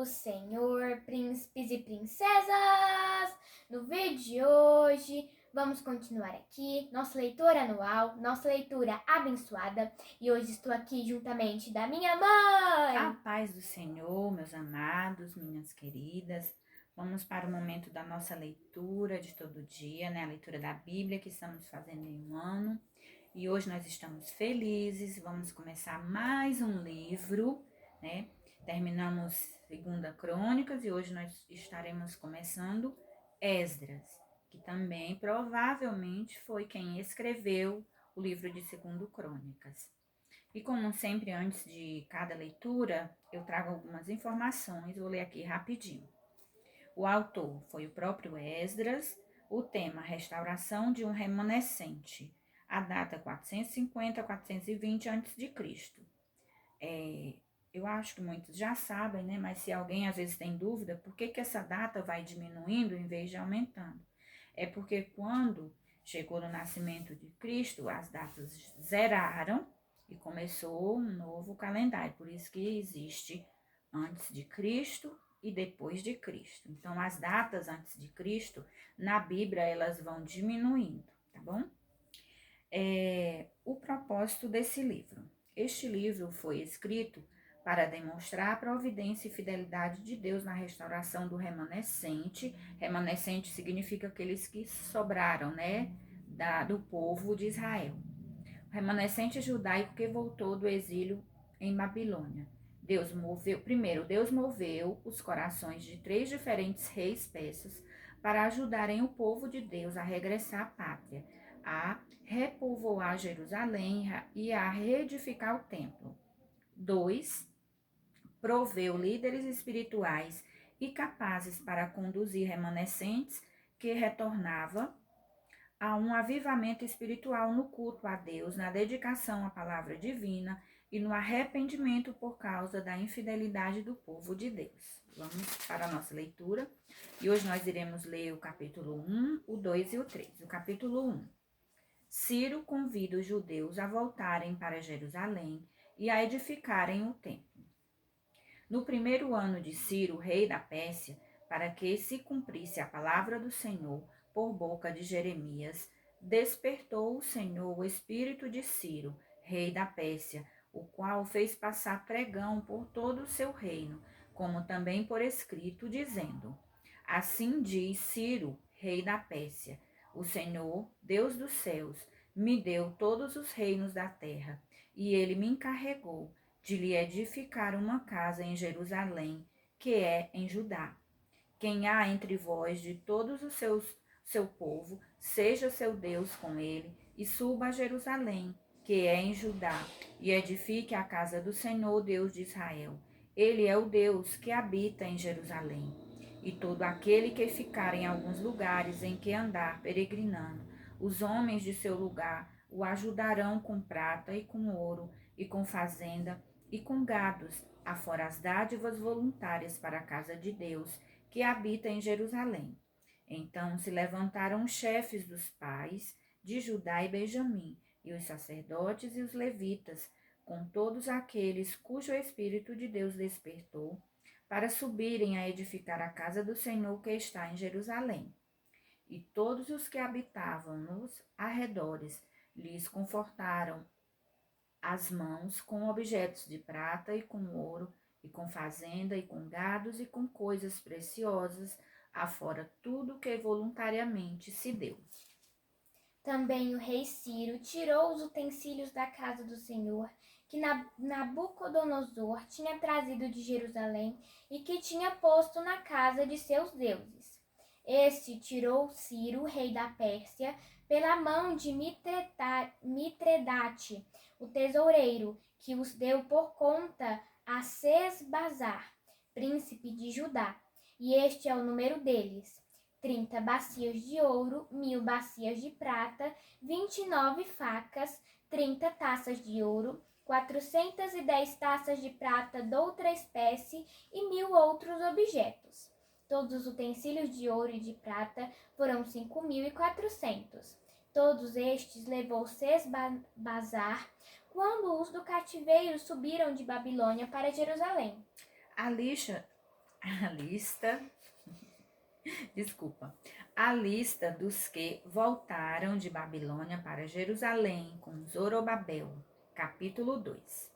do Senhor, príncipes e princesas! No vídeo de hoje, vamos continuar aqui, nossa leitura anual, nossa leitura abençoada. E hoje estou aqui juntamente da minha mãe! A paz do Senhor, meus amados, minhas queridas. Vamos para o momento da nossa leitura de todo dia, né? A leitura da Bíblia que estamos fazendo em um ano. E hoje nós estamos felizes, vamos começar mais um livro, né? Terminamos Segunda Crônicas e hoje nós estaremos começando Esdras, que também provavelmente foi quem escreveu o livro de Segundo Crônicas. E como sempre, antes de cada leitura, eu trago algumas informações, vou ler aqui rapidinho. O autor foi o próprio Esdras, o tema restauração de um remanescente, a data 450 a 420 a.C. Eu acho que muitos já sabem, né? Mas se alguém às vezes tem dúvida, por que essa data vai diminuindo em vez de aumentando? É porque quando chegou no nascimento de Cristo, as datas zeraram e começou um novo calendário. Por isso que existe antes de Cristo e depois de Cristo. Então, as datas antes de Cristo, na Bíblia, elas vão diminuindo, tá bom? O propósito desse livro. Este livro foi escrito para demonstrar a providência e fidelidade de Deus na restauração do remanescente. Remanescente significa aqueles que sobraram, né, do povo de Israel. O remanescente judaico que voltou do exílio em Babilônia. Deus moveu os corações de 3 diferentes reis persas para ajudarem o povo de Deus a regressar à pátria, a repovoar Jerusalém e a reedificar o templo. 2. Proveu líderes espirituais e capazes para conduzir remanescentes que retornava a um avivamento espiritual no culto a Deus, na dedicação à palavra divina e no arrependimento por causa da infidelidade do povo de Deus. Vamos para a nossa leitura. E hoje nós iremos ler o capítulo 1, o 2 e o 3. O capítulo 1. Ciro convida os judeus a voltarem para Jerusalém e a edificarem o templo. No primeiro ano de Ciro, rei da Pérsia, para que se cumprisse a palavra do Senhor por boca de Jeremias, despertou o Senhor o espírito de Ciro, rei da Pérsia, o qual fez passar pregão por todo o seu reino, como também por escrito, dizendo: Assim diz Ciro, rei da Pérsia: O Senhor, Deus dos céus, me deu todos os reinos da terra, e ele me encarregou de lhe edificar uma casa em Jerusalém, que é em Judá. Quem há entre vós de todos os seu povo, seja seu Deus com ele, e suba a Jerusalém, que é em Judá, e edifique a casa do Senhor, Deus de Israel. Ele é o Deus que habita em Jerusalém. E todo aquele que ficar em alguns lugares em que andar peregrinando, os homens de seu lugar o ajudarão com prata e com ouro, e com fazenda, e com gados, afora as dádivas voluntárias para a casa de Deus, que habita em Jerusalém. Então se levantaram os chefes dos pais de Judá e Benjamim, e os sacerdotes e os levitas, com todos aqueles cujo Espírito de Deus despertou, para subirem a edificar a casa do Senhor que está em Jerusalém. E todos os que habitavam nos arredores lhes confortaram as mãos com objetos de prata e com ouro, e com fazenda, e com gados, e com coisas preciosas, afora tudo que voluntariamente se deu. Também o rei Ciro tirou os utensílios da casa do Senhor, que Nabucodonosor tinha trazido de Jerusalém e que tinha posto na casa de seus deuses. Este tirou Ciro, rei da Pérsia, pela mão de Mitredate, o tesoureiro, que os deu por conta a Sesbazar, príncipe de Judá. E este é o número deles: 30 bacias de ouro, 1000 bacias de prata, 29 facas, 30 taças de ouro, 410 taças de prata de outra espécie e 1000 outros objetos. Todos os utensílios de ouro e de prata foram 5.400. Todos estes levou Sesbazar quando os do cativeiro subiram de Babilônia para Jerusalém. A a lista, desculpa, a lista dos que voltaram de Babilônia para Jerusalém com Zorobabel, capítulo 2.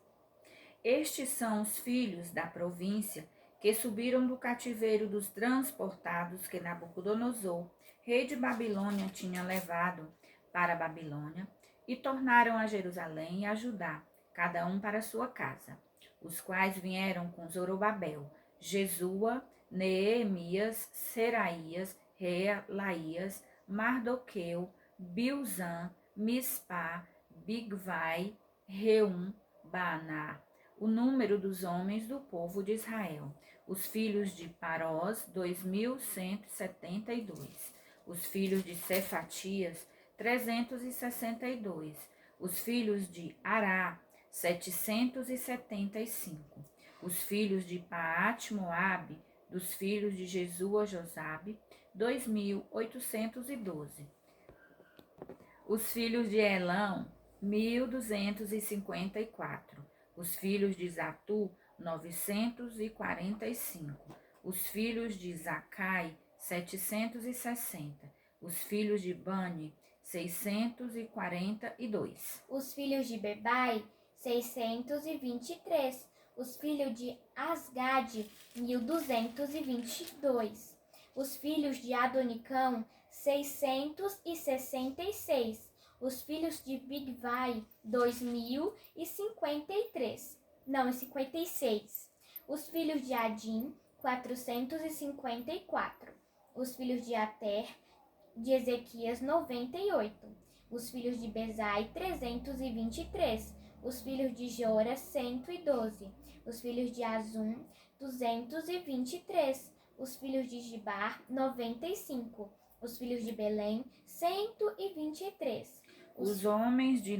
Estes são os filhos da província que subiram do cativeiro dos transportados que Nabucodonosor, rei de Babilônia, tinha levado para a Babilônia, e tornaram a Jerusalém e a Judá, cada um para sua casa, os quais vieram com Zorobabel, Jesua, Neemias, Seraías, Reelaías, Mardoqueu, Bilzã, Mispá, Bigvai, Reum, Baaná, o número dos homens do povo de Israel. Os filhos de Parós, 2.172. Os filhos de Cefatias, 362. Os filhos de Ará, 775. Os filhos de Paate-Moabe, dos filhos de Jesua Josabe, 2.812. Os filhos de Elão, 1.254. Os filhos de Zatu, 945. Os filhos de Zacai, 760. Os filhos de Bani, 642. Os filhos de Bebai, 623. Os filhos de Asgade, 1.222. Os filhos de Adonicão, 666. Os filhos de Bigvai, 56. Os filhos de Adim, 454. Os filhos de Ater, de Ezequias, 98. Os filhos de Bezai, 323. Os filhos de Jora, 112. Os filhos de Azum, 223. Os filhos de Gibar, 95. Os filhos de Belém, 123. Os homens de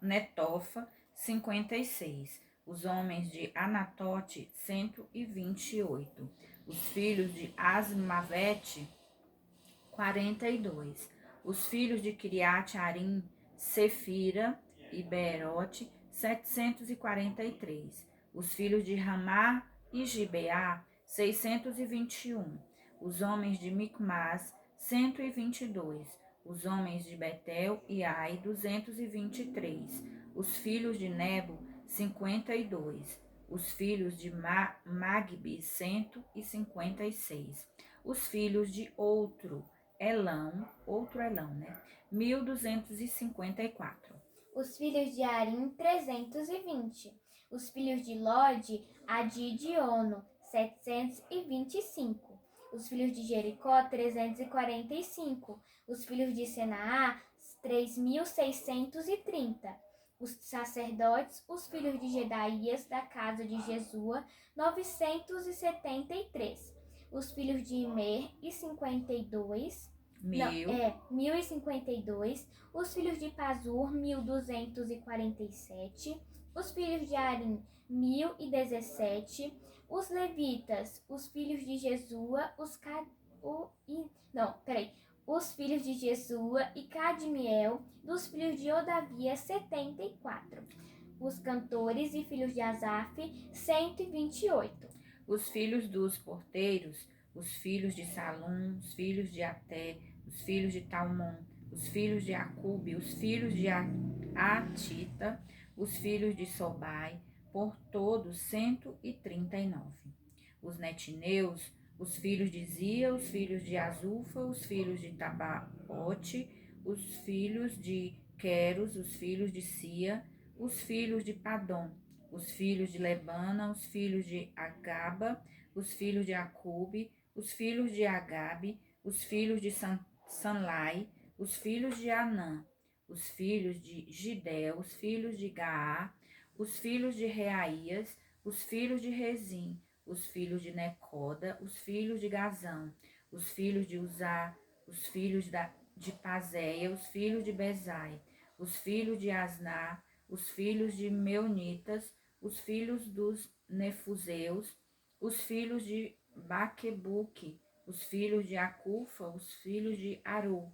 Netofa, 56. Os homens de Anatote, 128. Os filhos de Asmavete, 42. Os filhos de Kiriat-Arim, Sefira e Beerote, 743. Os filhos de Ramá e Gibeá, 621. Os homens de Micmas, 122. Os homens de Betel e Ai, 223. Os filhos de Nebo, 52. Os filhos de Magbi, 156. Os filhos de outro Elão, 1.254. Os filhos de Arim, 320. Os filhos de Lode, Adid e Ono, 725. Os filhos de Jericó, 345. Os filhos de Senaá, 3.630. Os sacerdotes, os filhos de Gedaías, da casa de Jesua, 973. Os filhos de Imer, 52. 1.052. Os filhos de Pazur, 1.247. Os filhos de Arim, 1.017. Os levitas, os filhos de Jesua, os filhos de Jesua e Cadmiel, dos filhos de Odavia, 74. Os cantores e filhos de Asaf, 128. Os filhos dos porteiros, os filhos de Salum, os filhos de Até, os filhos de Talmon, os filhos de Acube, os filhos de Atita, os filhos de Sobai, por todos 139. Os netineus, os filhos de Zia, os filhos de Azufa, os filhos de Tabaote, os filhos de Queros, os filhos de Sia, os filhos de Padom, os filhos de Lebana, os filhos de Agaba, os filhos de Acube, os filhos de Agabe, os filhos de Sanlai, os filhos de Anã, os filhos de Gidel, os filhos de Gaá, os filhos de Reaías, os filhos de Rezim, os filhos de Necoda, os filhos de Gazão, os filhos de Uzá, os filhos de Pazéia, os filhos de Bezai, os filhos de Asná, os filhos de Meunitas, os filhos dos Nefuseus, os filhos de Baquebuque, os filhos de Acufa, os filhos de Aru,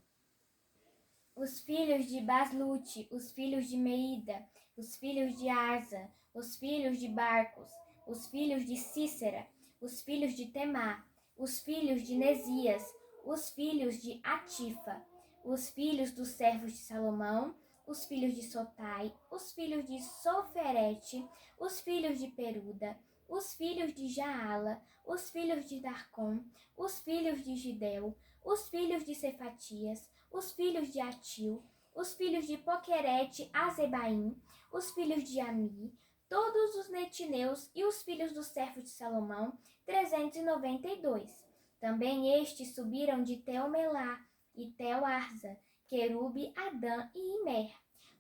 os filhos de Baslute, os filhos de Meida, os filhos de Asa, os filhos de Barcos, os filhos de Cícera, os filhos de Temá, os filhos de Nesias, os filhos de Atifa, os filhos dos servos de Salomão, os filhos de Sotai, os filhos de Soferete, os filhos de Peruda, os filhos de Jaala, os filhos de Darcom, os filhos de Gidel, os filhos de Cefatias, os filhos de Atil, os filhos de Poquerete Azebaim, os filhos de Ami, todos os netineus e os filhos dos servos de Salomão, 392. Também estes subiram de Tel-Melá e Tel-Arza, Querube, Adã e Imer.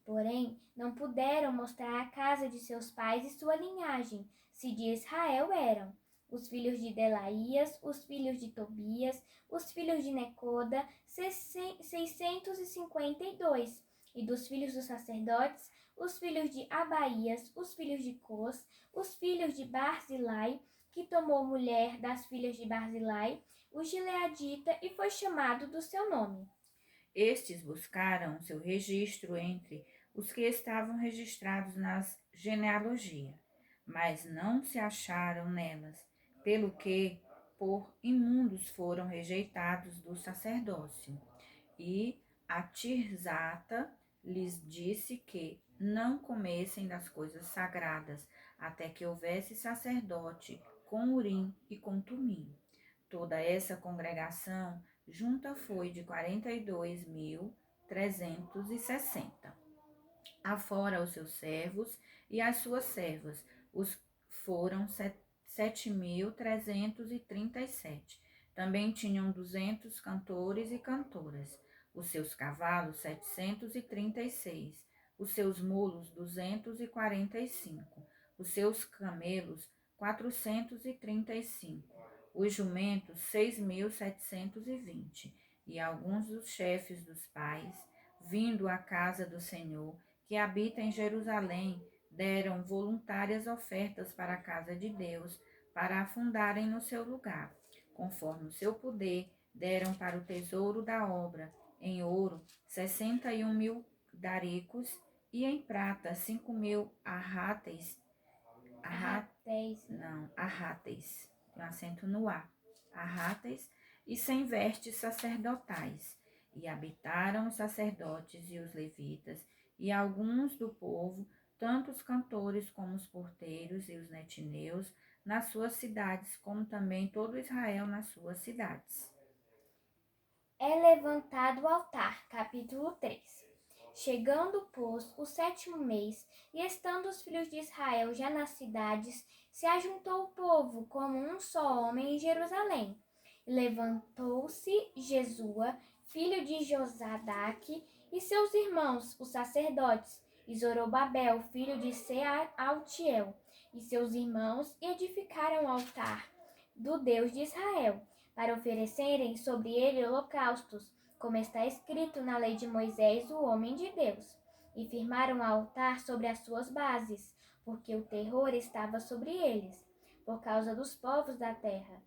Porém, não puderam mostrar a casa de seus pais e sua linhagem, se de Israel eram. Os filhos de Delaías, os filhos de Tobias, os filhos de Necoda, 652. E dos filhos dos sacerdotes, os filhos de Abaías, os filhos de Cos, os filhos de Barzilai, que tomou mulher das filhas de Barzilai, o gileadita, e foi chamado do seu nome. Estes buscaram seu registro entre os que estavam registrados nas genealogia, mas não se acharam nelas, pelo que por imundos foram rejeitados do sacerdócio. E a Tirzata lhes disse que não comessem das coisas sagradas, até que houvesse sacerdote com Urim e com Tumim. Toda essa congregação junta foi de 42.360. Afora os seus servos e as suas servas, os foram 7.337. Também tinham 200 cantores e cantoras. Os seus cavalos, 736. Os seus mulos, 245. Os seus camelos, 435. Os jumentos, 6.720. E alguns dos chefes dos pais, vindo à casa do Senhor, que habita em Jerusalém, deram voluntárias ofertas para a casa de Deus, para a fundarem no seu lugar. Conforme o seu poder, deram para o tesouro da obra, em ouro, 61.000 daricos, e em prata, 5.000 arráteis, tem um acento no A, arráteis, e 100 vestes sacerdotais. E habitaram os sacerdotes e os levitas, e alguns do povo, tanto os cantores como os porteiros e os netineus, nas suas cidades, como também todo Israel nas suas cidades. É levantado o altar, capítulo 3. Chegando, pois, o 7º mês, e estando os filhos de Israel já nas cidades, se ajuntou o povo como um só homem em Jerusalém. E levantou-se Jesua, filho de Josadaque, e seus irmãos, os sacerdotes, e Zorobabel, filho de Sealtiel, e seus irmãos, e edificaram o altar do Deus de Israel, para oferecerem sobre ele holocaustos, como está escrito na lei de Moisés, o homem de Deus. E firmaram o altar sobre as suas bases, porque o terror estava sobre eles, por causa dos povos da terra.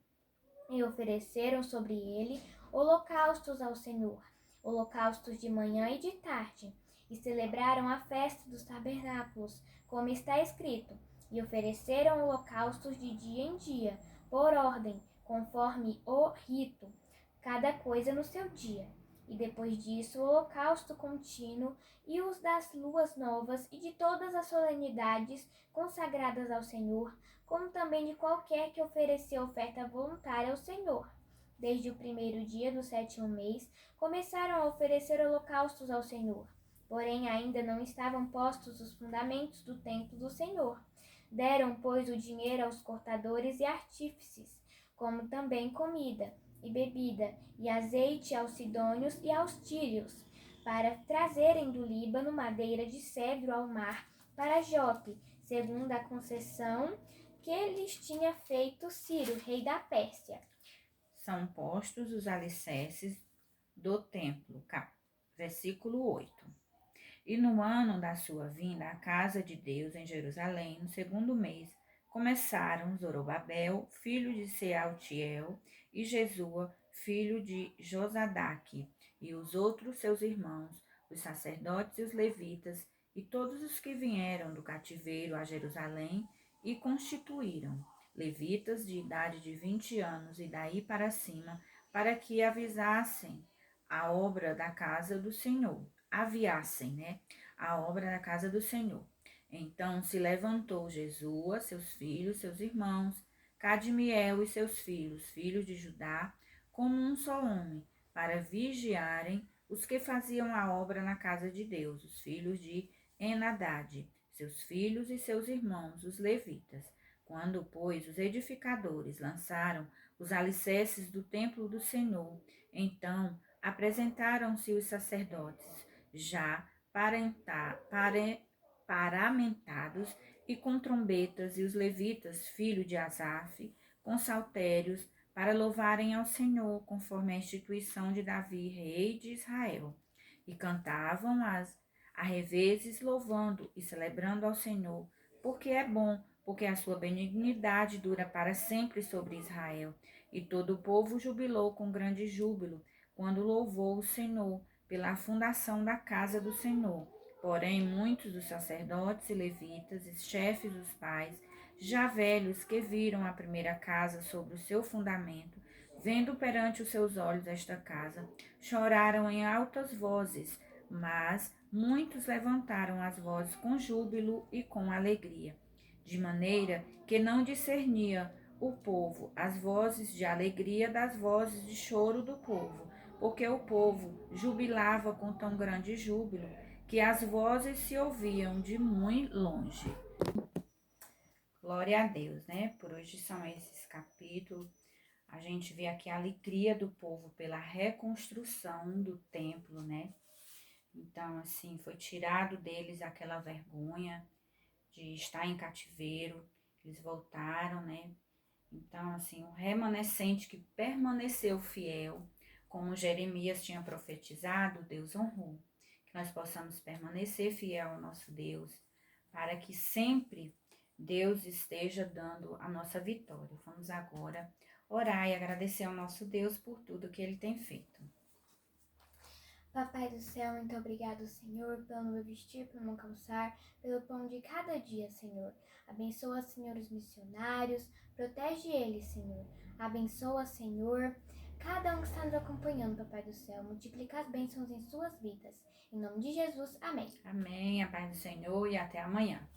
E ofereceram sobre ele holocaustos ao Senhor, holocaustos de manhã e de tarde. E celebraram a festa dos tabernáculos, como está escrito. E ofereceram holocaustos de dia em dia, por ordem, conforme o rito, cada coisa no seu dia. E depois disso, o holocausto contínuo e os das luas novas e de todas as solenidades consagradas ao Senhor, como também de qualquer que ofereceu oferta voluntária ao Senhor. Desde o primeiro dia do 7º mês, começaram a oferecer holocaustos ao Senhor. Porém, ainda não estavam postos os fundamentos do templo do Senhor. Deram, pois, o dinheiro aos cortadores e artífices, como também comida e bebida, e azeite aos sidônios e aos tírios, para trazerem do Líbano madeira de cedro ao mar para Jope, segundo a concessão que lhes tinha feito Ciro, rei da Pérsia. São postos os alicerces do templo. Versículo 8. E no ano da sua vinda à casa de Deus em Jerusalém, no 2º mês, começaram Zorobabel, filho de Sealtiel, e Jesua, filho de Josadaque, e os outros seus irmãos, os sacerdotes e os levitas, e todos os que vieram do cativeiro a Jerusalém, e constituíram. levitas de idade de 20 anos e daí para cima, para que aviassem, a obra da casa do Senhor. A obra da casa do Senhor. Então se levantou Jesua, seus filhos, seus irmãos, Cadmiel e seus filhos, filhos de Judá, como um só homem, para vigiarem os que faziam a obra na casa de Deus, os filhos de Enadade, seus filhos e seus irmãos, os levitas. Quando, pois, os edificadores lançaram os alicerces do templo do Senhor, então apresentaram-se os sacerdotes, já paramentados e com trombetas, e os levitas, filho de Asaf, com saltérios, para louvarem ao Senhor, conforme a instituição de Davi, rei de Israel. E cantavam a revezes, louvando e celebrando ao Senhor, porque é bom, porque a sua benignidade dura para sempre sobre Israel. E todo o povo jubilou com grande júbilo, quando louvou o Senhor pela fundação da casa do Senhor. Porém, muitos dos sacerdotes e levitas e chefes dos pais, já velhos que viram a primeira casa sobre o seu fundamento, vendo perante os seus olhos esta casa, choraram em altas vozes, mas muitos levantaram as vozes com júbilo e com alegria, de maneira que não discernia o povo as vozes de alegria das vozes de choro do povo, porque o povo jubilava com tão grande júbilo que as vozes se ouviam de muito longe. Glória a Deus, né? Por hoje são esses capítulos. A gente vê aqui a alegria do povo pela reconstrução do templo, né? Então, assim, foi tirado deles aquela vergonha de estar em cativeiro. Eles voltaram, né? Então, assim, o remanescente que permaneceu fiel, como Jeremias tinha profetizado, Deus honrou. Que nós possamos permanecer fiel ao nosso Deus, para que sempre Deus esteja dando a nossa vitória. Vamos agora orar e agradecer ao nosso Deus por tudo que Ele tem feito. Papai do céu, muito obrigado, Senhor, pelo meu vestir, pelo meu calçar, pelo pão de cada dia, Senhor. Abençoa, Senhor, os missionários, protege eles, Senhor. Abençoa, Senhor, cada um que está nos acompanhando, Papai do céu. Multiplica as bênçãos em suas vidas. Em nome de Jesus, amém. Amém, a paz do Senhor e até amanhã.